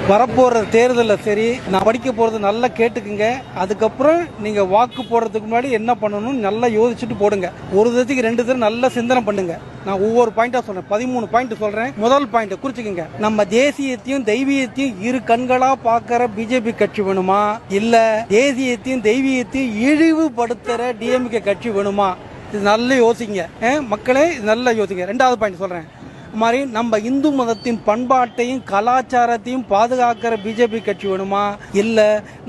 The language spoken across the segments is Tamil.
வரப்போகிற தேர்தலில் சரி, நான் படிக்க போகிறது நல்லா கேட்டுக்குங்க. அதுக்கப்புறம் நீங்கள் வாக்கு போடுறதுக்கு முன்னாடி என்ன பண்ணணும்னு நல்லா யோசிச்சுட்டு போடுங்க. ஒரு தடவைக்கு 2 தடவை நல்லா சிந்தனை பண்ணுங்க. நான் ஒவ்வொரு பாயிண்டாக சொல்கிறேன், 13 பாயிண்ட் சொல்கிறேன். முதல் பாயிண்ட் குறிச்சிக்கங்க. நம்ம தேசியத்தையும் தெய்வீகத்தையும் இரு கண்களாக பார்க்குற பிஜேபி கட்சி வேணுமா, இல்லை தேசியத்தையும் தெய்வீகத்தையும் இழிவுபடுத்துகிற டிஎம்கே கட்சி வேணுமா? இது நல்லா யோசிங்க மக்களே, இது நல்லா யோசிங்க. 2வது பாயிண்ட் சொல்கிறேன். மாதிரி நம்ம இந்து மதத்தின் பண்பாட்டையும் கலாச்சாரத்தையும் பாதுகாக்கிற பிஜேபி கட்சி வேணுமா, இல்ல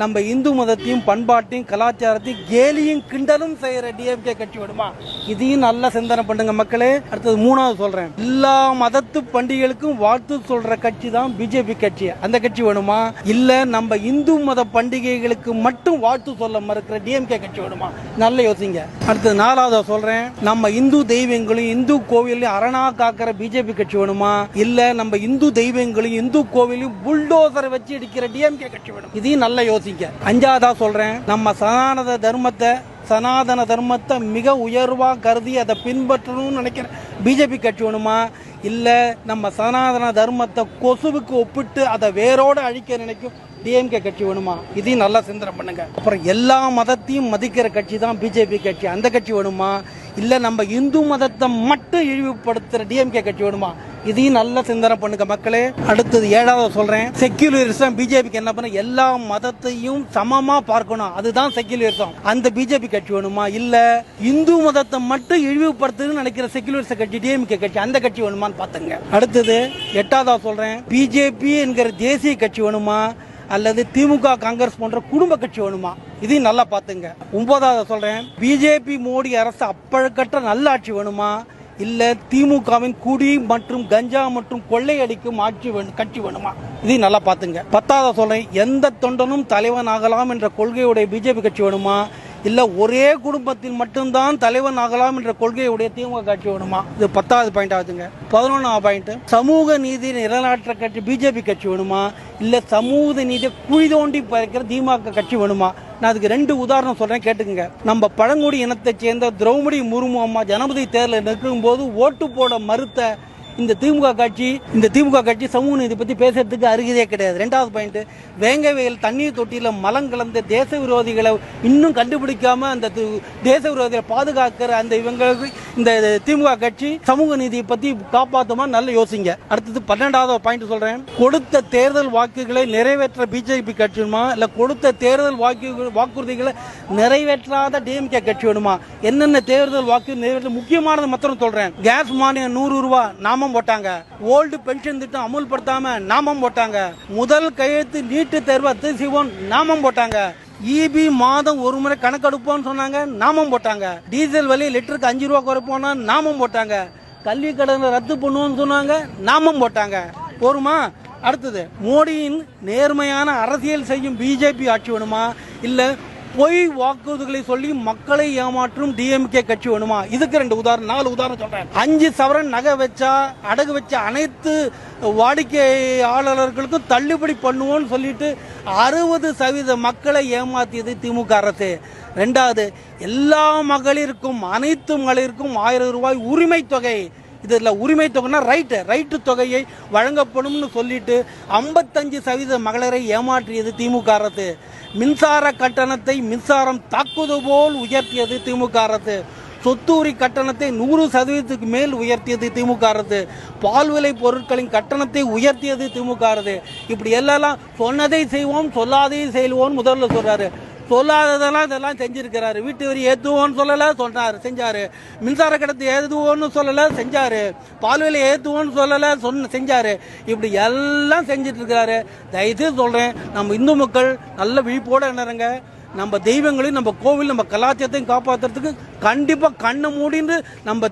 நம்ம இந்து மதத்தையும் பண்பாட்டையும் கலாச்சாரத்தையும் கேலியும் கிண்டலும் செய்யற டிஎம்கே கட்சி வேணுமா? இதையும் நல்லா சிந்தனை பண்ணுங்க மக்களே. அடுத்தது 3வது சொல்றேன், எல்லா மதத்து பண்டிகைகளுக்கும் வாழ்த்து சொல்ற கட்சி தான் பிஜேபி கட்சி. அந்த கட்சி வேணுமா, இல்ல நம்ம இந்து மத பண்டிகைகளுக்கு மட்டும் வாழ்த்து சொல்ல மறுக்கிற டிஎம்கே கட்சி வேணுமா? நல்ல யோசிங்க. அடுத்தது 4வது சொல்றேன், நம்ம இந்து தெய்வங்களையும் இந்து கோவிலையும் அரணா காக்கிற பிஜேபி கட்சி வேணுமா, இல்ல நம்ம இந்து தெய்வங்களையும் இந்து கோவிலையும் புல்டோசரை வச்சு அடிக்கிற டிஎம்கே கட்சி வேணும்? இதையும் நல்லா யோசிங்க. 5வதா சொல்றேன், நம்ம சனாதன தர்மத்தை மிக உயர்வா கருதி அதை பின்பற்றணும்னு நினைக்கிற பிஜேபி கட்சி வேணுமா, இல்ல நம்ம சனாதன தர்மத்தை கொசுவுக்கு ஒப்பிட்டு அதை வேரோட அழிக்க நினைக்கும் டிஎம்கே கட்சி வேணுமா? இதையும் நல்லா சிந்தனை பண்ணுங்க. அப்புறம் எல்லா மதத்தையும் மதிக்கிற கட்சி தான் பிஜேபி கட்சி. அந்த கட்சி வேணுமா, இல்ல நம்ம இந்து மதத்தை மட்டும் இழிவுபடுத்துற டிஎம்கே கட்சி வேணுமா? இதையும் நல்ல சிந்தனை பண்ணுங்க மக்களே. அடுத்தது 7வது சொல்றேன், செக்யூலரிசம். பிஜேபிக்கு என்ன பண்ண, எல்லா மதத்தையும் சமமா பார்க்கணும், அதுதான் செக்யூலரிசம். அந்த பிஜேபி கட்சி வேணுமா, இல்ல இந்து மதத்தை மட்டும் இழிவுபடுத்துன்னு நினைக்கிற செக்யூலரிச கட்சி டிஎம்கே கட்சி, அந்த கட்சி வேணுமான்னு பாத்துங்க. அடுத்தது 8வதா சொல்றேன், பிஜேபி என்கிற தேசிய கட்சி வேணுமா, அல்லது திமுக காங்கிரஸ் போன்ற குடும்ப கட்சி வேணுமா? இதையும் நல்லா பாத்துங்க. 9வது சொல்றேன், பிஜேபி மோடி அரசு அப்பழக்கற்ற நல்ல ஆட்சி வேணுமா, இல்ல திமுகவின் குடி மற்றும் கஞ்சா மற்றும் கொள்ளையடிக்கும் கட்சி வேணுமா? இதையும் நல்லா பாத்துங்க. 10வது சொல்றேன், எந்த தொண்டனும் தலைவன் ஆகலாம் என்ற கொள்கையுடைய பிஜேபி கட்சி வேணுமா, இல்ல ஒரே குடும்பத்தில் மட்டும்தான் தலைவன் ஆகலாம் என்ற கொள்கையுடைய திமுக கட்சி வேணுமா? இது 10வது பாயிண்ட் ஆகுதுங்க. 11வது பாயிண்ட், சமூக நீதி நிலநாட்டுற கட்சி பிஜேபி கட்சி வேணுமா, இல்ல சமூக நீதியை குழி தோண்டி பறிக்கிற திமுக கட்சி வேணுமா? நான் அதுக்கு 2 உதாரணம் சொல்றேன், கேட்டுக்குங்க. நம்ம பழங்குடி இனத்தை சேர்ந்த திரௌபதி முர்மு அம்மா ஜனாதிபதி தேர்தலில் நிற்கும் போது ஓட்டு போட மறுத்த இந்த திமுக கட்சி சமூக நீதி பத்தி பேசுறதுக்கு அருகதே கிடையாது. 2வது பாயிண்ட், வேங்க வயல் தண்ணீர் தொட்டியில மலம் கலந்த தேச விரோதிகளை இன்னும் கண்டுபிடிக்காம அந்த தேச விரோதிகளை பாதுகாக்கிற அந்த இவங்களுக்கு இந்த திமுக கட்சி சமூக நீதியை பத்தி காப்பாத்துமா? நல்ல யோசிங்க. அடுத்தது 12வது பாயிண்ட் சொல்றேன், கொடுத்த தேர்தல் வாக்குகளை நிறைவேற்ற பிஜேபி கட்சி வேணுமா, இல்ல கொடுத்த தேர்தல் வாக்குறுதிகளை நிறைவேற்றாத டிஎம்கே கட்சி வேணுமா? என்னென்ன தேர்தல் வாக்கு நிறைவேற்ற முக்கியமானது மாத்திரம் சொல்றேன். கேஸ் மானியம் 100 ரூபாய் நாம போட்டாங்க, ஓல்டு பென்ஷன் திட்டம் அமுல்படுத்தாம நாமம் போட்டாங்க, முதல் கையெழுத்து நீட்டு தேர்வு ரத்து செய்வோம் நாமம் போட்டாங்க, இபி மாதம் ஒரு முறை கணக்கெடுப்போம்னு சொன்னாங்க நாமம் போட்டாங்க, டீசல் விலை லிட்டருக்கு 5 ரூபா குறைப்போம்னா நாமம் போட்டாங்க, கல்வி கடனை ரத்து பண்ணுவோம்னு சொன்னாங்க நாமம் போட்டாங்க. போருமா? அடுத்தது, மோடியின் நேர்மையான அரசியல் செய்யும் பிஜேபி ஆட்சி வேணுமா, இல்ல பொய் வாக்குறுதிகளை சொல்லி மக்களை ஏமாற்றும் டிஎம்கே கட்சி வேணுமா? இதுக்கு 4 உதாரணம் சொல்றேன். 5 சவரன் நகை வச்சா அடகு வச்ச அனைத்து வாடிக்கையாளர்களுக்கும் தள்ளுபடி பண்ணுவோம்னு சொல்லிட்டு 60% மக்களை ஏமாத்தியது திமுக அரசு. 2வது, எல்லா மகளிருக்கும் அனைத்து மகளிருக்கும் 1000 ரூபாய் உரிமை தொகை, இதுல உரிமை தொகைனா ரைட்டு தொகையை வழங்கப்படும் சொல்லிட்டு 55% மகளிரை ஏமாற்றியது திமுக அரசு. மின்சார கட்டணத்தை மின்சாரம் தாக்குவது போல் உயர்த்தியது திமுக அரசு. சொத்து வரி கட்டணத்தை 100% மேல் உயர்த்தியது திமுக அரசு. பால் விலை பொருட்களின் கட்டணத்தை உயர்த்தியது திமுக அரசு. இப்படி எல்லாம் சொன்னதை செய்வோம் சொல்லாததை செய்வோம் முதல்ல சொல்றாரு. சொல்லாததெல்லாம் இதெல்லாம் செஞ்சிருக்கிறாரு. வீட்டு வரி ஏற்றுவோன்னு சொல்லல, சொன்னாரு, செஞ்சாரு. மின்சார கட்டணத்தை ஏற்றுவோன்னு சொல்லல, செஞ்சாரு. பால்விலை ஏற்றுவோன்னு சொல்லல, செஞ்சாரு. இப்படி எல்லாம் செஞ்சிட்டு இருக்கிறாரு. தயவுசெய்து சொல்றேன், நம்ம இந்து மக்கள் நல்ல விழிப்போட என்னறங்க, நம்ம தெய்வங்களையும் நம்ம கோவில் நம்ம கலாச்சாரத்தையும் காப்பாற்றுறதுக்கு கண்டிப்பா கண்ணை மூடின்னு நம்ம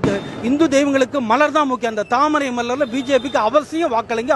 இந்து தெய்வங்களுக்கு மலர் தான் முக்கியம். அந்த தாமரை மலர்ல பிஜேபிக்கு அவசியம் வாக்களிங்க.